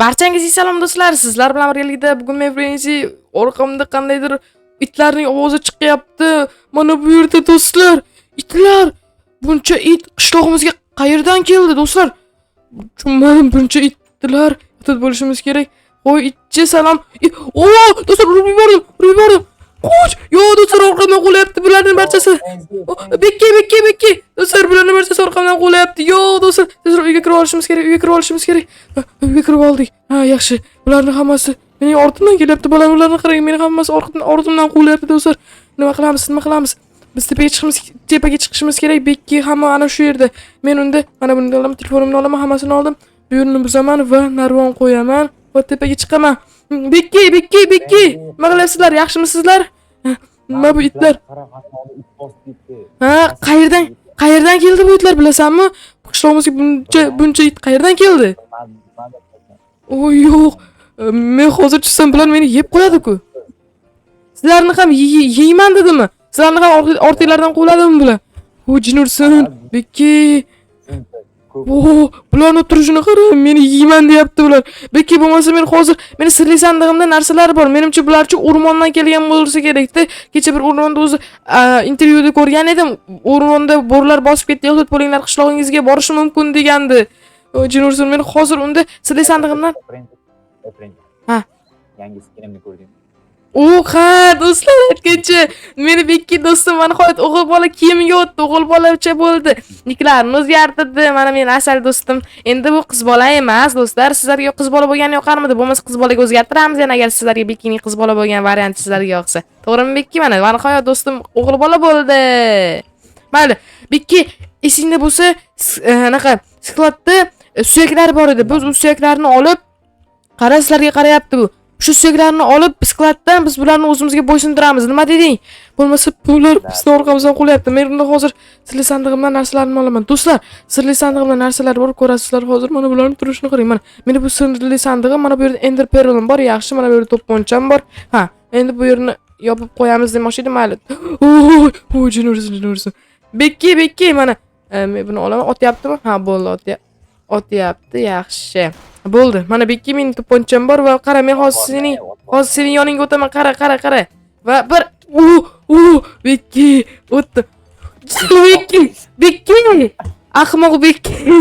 Barchangizga salom do'stlar. Sizlar bilan birgalikda bugun men birinchi orqamda qandaydir itlarning ovozi chiqyapti. Mana bu yerda do'stlar, itlar. Buncha it qishlog'imizga qayerdan keldi do'stlar? Mana buncha itlar yotib bo'lishimiz kerak. Voy itchi salom. O, do'stlar urib yubordim. Qoch! Yo do'stlar orqamdan qo'layapti bularning barchasi. Bekki. Do'stlar bularning barchasi orqamdan qo'layapti. Yo do'stlar, tezroq uyga kirib olishimiz kerak. Uyga kirib oldik. Ha, yaxshi. Bularning hammasi mening ortimdan kelyapti. Ularni qarang, mening hammasi ortimdan qo'layapti do'stlar. Nima qilamiz? Biz tepaga chiqishimiz kerak. Bekki hamma ana shu yerda. Men unda mana buni olaman, telefonimni olaman, hammasini oldim. Bu yerni buzaman va narvon qo'yaman va tepaga chiqaman. Bekki. Nima qilyapsizlar? Yaxshimisizlar? Nima bu itlar? Ha, qayerdan keldi bu itlar bilasanmi? Qishlog'imizga buncha it qayerdan keldi? O yo'q. Men hozir tushsam bular meni yeb qo'yadi-ku. Sizlarni ham yeyman dedimi? Sizlarni ham ortinglardan qo'yladimi bular? O jin ursin. Bekki. Bularni turishini qara, meni yeyman deyapti bular. Bekki bo'lmasa men hozir meni sirli sandig'imda narsalar bor. Menimcha bularchi o'rmondan kelgan bo'lsa kerak-da. Kecha bir o'rmonda o'zi intervyuda ko'rgan edim. O'rmonda bo'rlar bosib ketdi, ehtiyot bo'linglar, qishlog'ingizga borishi mumkin degandi. Jin ursin, men hozir unda sirli sandig'imdan ha, yangi skinimni ko'rdim. Ha, do'stlar aytgancha, meni Bekki do'stim mana nihoyat o'g'il bola kiyimiga o'tdi, o'g'il bolacha bo'ldi. Niklarini o'zgartirdi. Mana men asal do'stim. Endi bu qiz bola emas, do'stlar. Sizlarga qiz bola bo'lgani yoqarmidi? Bo'lmasa qiz bolaga o'zgartiramiz yana agar sizlarga Bekkining qiz bola bo'lgan varianti sizlarga yoqsa. To'g'rimi Bekki? Mana nihoyat do'stim o'g'il bola bo'ldi. Mayli, Bekki, esingda bo'lsa, anaqa skladda suyaklar bor edi. Biz u suyaklarni olib, qara sizlarga qarayapti bu. Shu suyaklarni olib skladdan biz bularni o'zimizga bo'ysundiramiz. Nima deding? Bo'lmasa bular bizni orqamizdan qo'lyapti. Men unda hozir sirli sandig'imdan narsalarni olaman. Do'stlar, sirli sandig'imda narsalar bor, ko'rasizlar hozir. Mana bularning turishini qarang. Mana meni bu sirli sandig'im, mana bu yerda ender pearlim bor, yaxshi. Mana bu yerda to'pponcham bor. Ha, endi bu yerni yopib qo'yamiz demoqchi edim, mayli. O, jin ursin. Bekki, mana men buni olaman. Otyaptimi? Ha, bo'ldi, otyapti, yaxshi. Bo'ldi. Mana Bekki mening to'pponcham bor va qara, men hozir sening yoningga o'taman. Qara. Va bir Bekki o'tdi. Bekki. Ahmoq Bekki.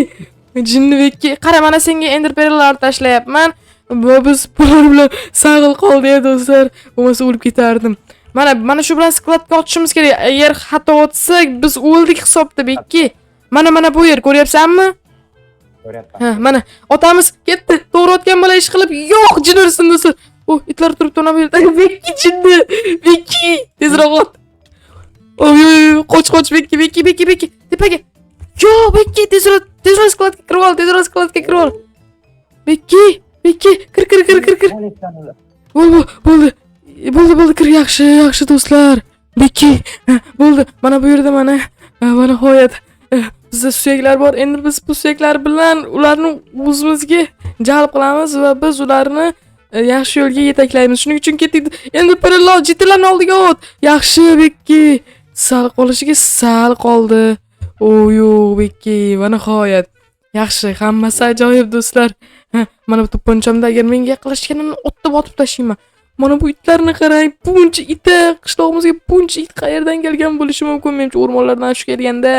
Jinni Bekki. Qara, mana senga ender pearllar tashlayapman. Va biz bular bilan sag'il qoldi do'stlar. Bo'lmasa o'lib ketardim. Mana shu bilan skladga otishimiz kerak. Agar xato otsak, biz o'ldik hisobda Bekki. Mana bu yer ko'ryapsanmi? Ha, mana otamiz ketdi. To'g'ri otgan bola ish qilib, yo'q, jin ursin do'stlar. Itlar turibdi ona bu yerda. Bekki jinni. Bekki, tezroq ot. Qoch Bekki. Tepaga. Yo, Bekki, tezroq skladga kirib ol. Bekki, kir. Bo'ldi, kir, yaxshi do'stlar. Bekki, bo'ldi. Mana bu yerda mana nihoyat bizda suyaklar bor. Endi biz bu suyaklar bilan ularni o'zimizga jalb qilamiz va biz ularni yaxshi yo'lga yetaklaymiz. Shuning uchun ketdik. Endi pearllar jitlarning oldiga o't. Yaxshi Bekki. Sal qoldi. Yo'q Bekki, va nihoyat. Yaxshi, hammasi ajoyib do'stlar. Mana bu to'pponchamda agar menga yaqinlashganimni otda botib tashlayman. Mana bu itlarni qarang, buncha it, qishlog'imizga buncha it qayerdan kelgan bo'lishi mumkin? Menimcha o'rmonlardan shu kelganda,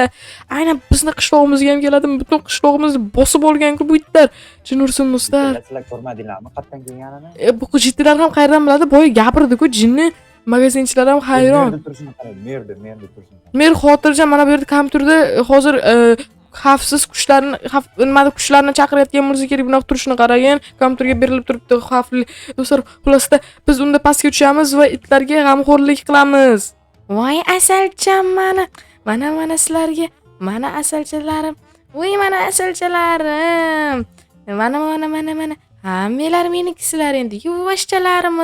aynan bizni qishlog'imizga ham keladimi? Butun qishlog'imizni bosib olgan-ku bu itlar. Jin ursin do'stlar. Sizlar ko'rmadinglarmi qayerdan kelganini? Bu jitlar ham qayerdan biladi? Boya gapirdi-ku jinni. Magazinchilar ham hayron. Mer xotirjam, mana bu yerda kompyuterda hozir xavfsiz kuchlarni chaqirayotgan bo'lsa kerak, bunaqa turishini qarang. Kompyuterga berilib turibdi xavfli. Do'stlar, xulosda biz unda pastga tushamiz va itlarga g'amxo'rlik qilamiz. Voy asalcham mana sizlarga. Mana asalchalarim. Voy mana asalchalarim. Mana. Hammalar menikisilar endi. Yuvvoshchalarim.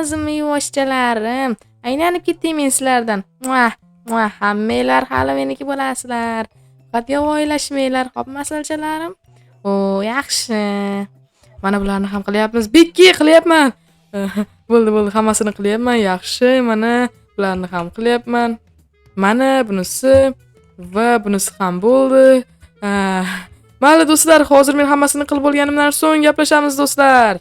Aylanib ketdim men sizlardan. Hammalar hali meniki bo'lasizlar. Faqat yovvoyilashmanglar, xo'pmi asalchalarim? Yaxshi. Mana bularni ham qilyapmiz. Bekki, qilyapman. Bo'ldi, hammasini qilyapman. Yaxshi. Mana bularni ham qilyapman. Mana bunisi va bunisi ham bo'ldi. Mayli do'stlar, hozir men hammasini qilib bo'lganimdan so'ng gaplashamiz do'stlar.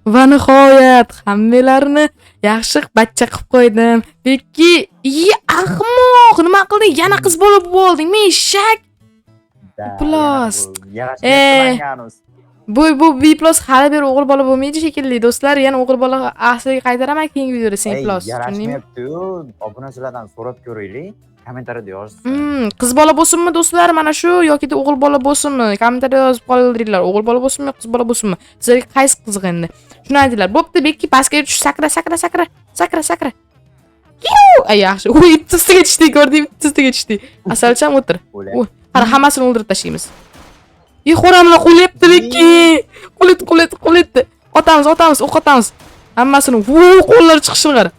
Va nihoyat hammalarni yaxshi bachcha qilib qo'ydim. Bekki, ahmoq, nima qilding? Yana qiz bola bo'lib olding, men eshak. Plus. Bu B+ hali bir o'g'il bola bo'lmaydi shekilli do'stlar. Yana o'g'il bola asliga qaytaraman keyingi videoda sen plus. Yarashmayapti-yu. Obunachilardan so'rab ko'raylik. Kommentariyada yozsin. Qiz bola bo'lsinmi do'stlar, mana shu yoki o'g'il bola bo'lsinmi? Kommentariyada yozib qoldiringlar. O'g'il bola bo'lsinmi, qiz bola bo'lsinmi? Sizlarga qaysi qiziq endi? Shuni aytinglar. Bo'pti, Bekki pastga tush, sakra. Ay yaxshi. Uy, ustiga tushdi, ko'rding? Ustiga tushdi. Asalcham o'tir. Qara, hammasini o'ldirib tashlaymiz. Xo'ramlar qo'lyapti Bekki. Qo'lyapti. Otamiz, o'q otamiz. Hammasini qo'llari chiqishini qara.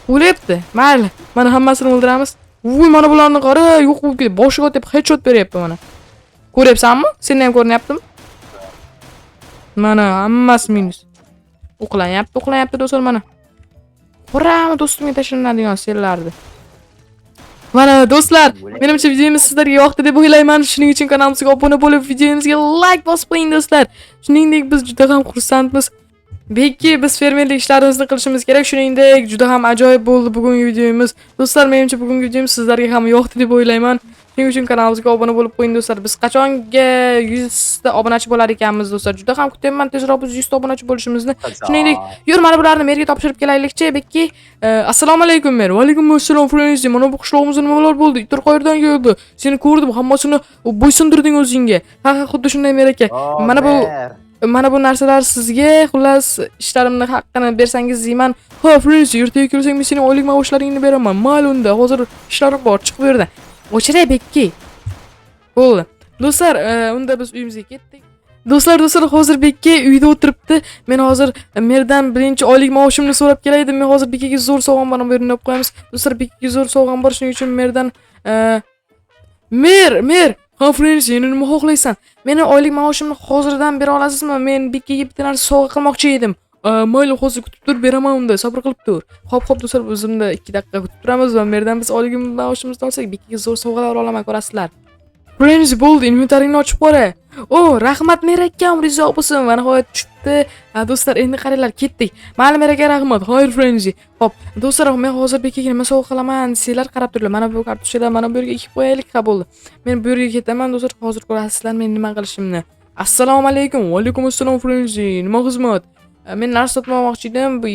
Qo'lyapti. Mayli. Mana hammasini o'ldiramiz. Mana bularni qara, yo'q bo'lib ketdi. Boshiga otib headshot beryapti mana. Ko'ryapsanmi? Seni ham ko'rinyaptimi? Mana hammasi minus. O'qlanyapti do'stlar mana. Qo'rami do'stimga tashlanadigan sellardi. Mana do'stlar, menimcha videomiz sizlarga yoqdi deb o'ylayman. Shuning uchun kanalimizga obuna bo'lib, videomizga like bosib qo'ying do'stlar. Shuningdek, biz juda ham xursandmiz. Bekki, biz fermerlik ishlarimizni qilishimiz kerak. Shuningdek, juda ham ajoyib bo'ldi bugungi videomiz. Do'stlar, menimcha bugungi videomiz sizlarga ham yoqdi deb o'ylayman. Shuning uchun kanalimizga obuna bo'lib qo'ying do'stlar. Biz qachonga 100 ta obunachi bo'lar ekanmiz do'stlar. Juda ham kutyapman tezroq biz 100 ta obunachi bo'lishimizni. Shuningdek, yur mana bularni merga topshirib kelaylikchi, Bekki. Assalomu alaykum mer. Va alaykum assalom friends. Mana bu qishlog'imizda nimalar bo'ldi? Itlar qayerdan keldi? Seni ko'rdim, hammasini bo'ysundirding o'zingga. Ha, xuddi shunday mer aka. Mana bu narsalar sizga, xullas ishlarimni haqqini bersangiz deyman. Ha, friends, ertaga kelsang men sening oylik maoshlaringni beraman. Mayli unda, hozir ishlarim bor, chiqib bu yerdan. O'chiray Bekki. Bo'ldi. Do'stlar, unda biz uyimizga ketdik. Do'stlar, hozir Bekki uyda o'tiribdi. Men hozir merdan birinchi oylik maoshimni so'rab kelay edim. Men hozir Bekkiga zo'r sovg'on bor, bu yerni olib qo'yamiz. Do'stlar, Bekkiga zo'r sovg'on bor, shuning uchun merdan mer ha friends, yana nima xohlaysan? Meni oylik maoshimni hozirdan bera olasizmi? Men Bekkiga bitta narsa sovg'a qilmoqchi edim. Mayli, hozir kutib tur, beraman unda, sabr qilib tur. Xo'p, do'stlar, o'zimda 2 daqiqa kutib turamiz va merdan biz oylik maoshimizni olsak, Bekkiga zo'r sovg'alar olaman, ko'rasizlar. Friends, bo'ldi, inventaringni ochib qora. Rahmat mer akam, rizo bo'lsin. Va nihoyat tushibdi. Do'stlar, endi qaranglar, ketdik. Mayli mer aka, rahmat. Xayr, friends. Xo'p, do'stlar, men hozir Bekkiga nima sovg'a qilaman? Sizlar qarab turinglar. Mana bu kartoshkalar mana bu yerga ekib qo'yaylik, ha bo'ldi. Men bu yerga ketaman, do'stlar, hozir ko'rasizlar men nima qilishimni. Assalomu alaykum. Va alaykum assalom, friends. Nima xizmat? Men narsa sotmoqchi edim. Bu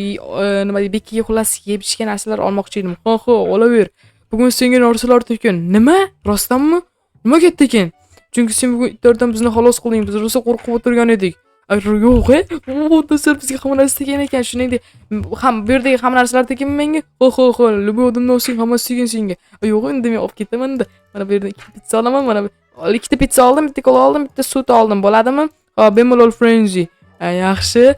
nima deydi, Bekkiga xullas yeb ichgan narsalar olmoqchi edim. Ha, olaver. Bugun senga narsalar tekin. Nima? Rostdanmi? Nima ketdi ekan? Chunki sen bugun itlardan bizni xalos qilding. Biz rosa qo'rqib o'tirgan edik. Yo'q, do'stlar, bizga hamma narsa tekin ekan. Shuningdek, ham bu yerdagi hamma narsalar tekinmi menga? Lubi odamdan olsang hammasi tekin senga. Yo'q, endi men olib ketaman-da. Mana bu yerdan 2 pitsa olaman. Mana 2 pitsa oldim, bitta kola oldim, bitta sut oldim. Bo'ladimi? Bemalol frenzy. Yaxshi.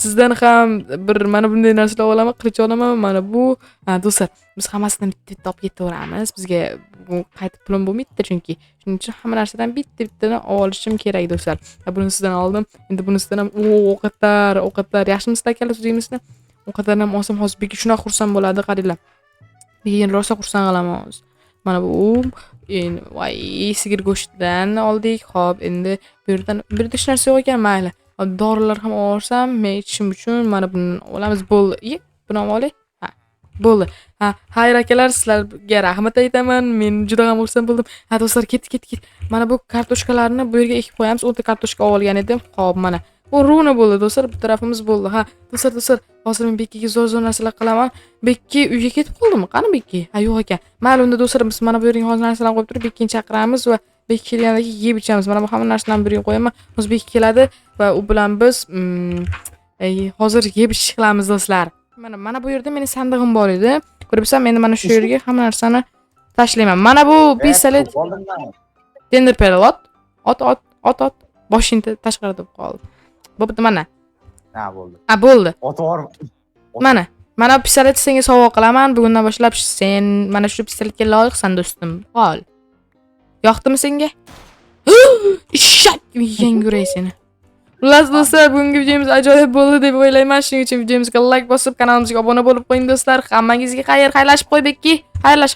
Sizdan ham bir mana bunday narsalar olaman, qilich olaman. Mana bu. Do'stlar, biz hammasidan bitta olib ketaveramiz. Bizga qaytib pulim bo'lmaydi chunki. Shuning uchun hamma narsadan bitta-bittadan olishim kerak do'stlar. Bunisidan oldim. Endi bunisidan ham o'qatlar. Yaxshimi sizlar akalar, so'zingizmi? O'qatlar ham olsam hozir Bekki shunaqa xursand bo'ladi, qaranglar. Bekki rosa xursand qilamiz. Mana bu voy, sigir go'shtidan oldik. Xo'p, endi bu yerdan bir hech narsa yo'q ekan, mayli. Dorilar ham olsam, men ichishim uchun mana buni olamiz, bo'ldi. Buni olaylik. Bo'ldi. Xayr akalar, sizlarga rahmat aytaman. Men juda ham xursand bo'ldim. Do'stlar, ket. Mana bu kartoshkalarni bu yerga ekib qo'yamiz. 10 ta kartoshka olgan edim. Xo'p, mana. Bu runa bo'ldi do'stlar, bir tarafimiz bo'ldi. Do'stlar, hozir men Bekkiga zo'r narsalar qilaman. Bekki uyga ketib qoldimi? Qani Bekki? Yo'q ekan. Mayli, unda do'stlar, biz mana bu yerga hozir narsalarni qo'yib turib, Bekkini chaqiramiz va Bekki kelganda yeb ichamiz. Mana bu hamma narsalarni bir yerga qo'yaman. Hozir Bekki keladi va u bilan biz hozir yeb ichish qilamiz do'stlar. Mana bu yerda mening sandig'im bor edi. Ko'ryapsan, men mana shu yerga hamma narsani tashlayman. Mana bu pistolet. Tender pelot. Ot. Boshingni tashqarida qoldi. Bo'pti mana. Bo'ldi. Bo'ldi. Otor. Mana pistolet senga sovg'a qilaman. Bugundan boshlab sen mana shu pistoletga loyiqsan do'stim. Qol. Yoqdimi senga? Ishak yenguray seni. Xullas do'stlar, bugungi videomiz ajoyib bo'ldi deb o'ylayman. Shuning uchun videomizga like bosib, kanalimizga obuna bo'lib qo'ying do'stlar. Hammangizga xayrlashib qo'y Bekki. Xayrlash.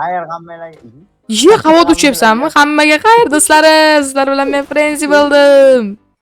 Xayr hammalarga. Havoda uchyapsanmi? Hammaga xayr do'stlarim. Sizlar bilan men Frenzy bo'ldim.